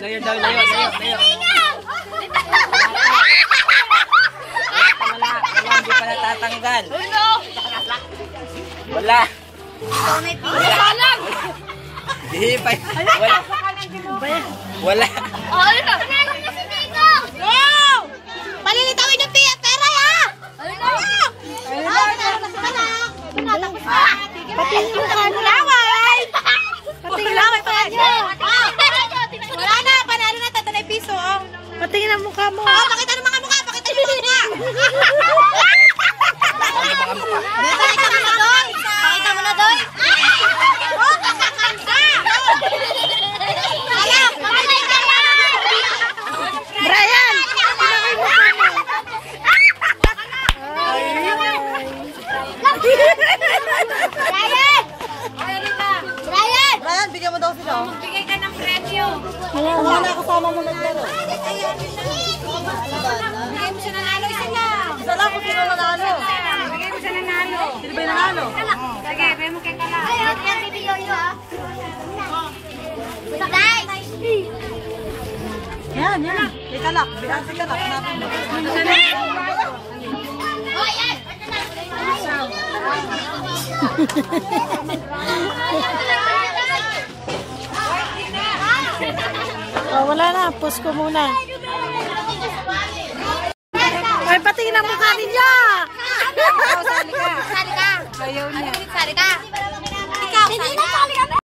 Layo daw, layo. Wala, hindi pa natatanggal. Wala. Hindi pa. Wala. Palilitawin yung pera ha! Pati yung laway! Pati yung laway pa niyo! Wala na! Panalo na! Tatanay piso! Patingin ang mukha mo! Pakita ng mga mukha! Pakita yung mga mukha! Pakita mo na doy! Pakita mo na doy! Brian! Brian, bigyan mo daw sila. Magbigay ka ng premyo. Wala na kasama mo naglaro. Bigay mo siya nanalo, isa lang. Isa lang kung sino nanalo. Bigay mo siya nanalo. Sino ba yung nanalo? Sige, bigay mo kay Kala. Yan. May kalak. Bilang si kalak. Hanapin mo. Oh, wala na. Post ko muna. Ay, patingin ang mukha ninyo! Sali ka. Ayaw niya. Sali ka! Ikaw, sali ka!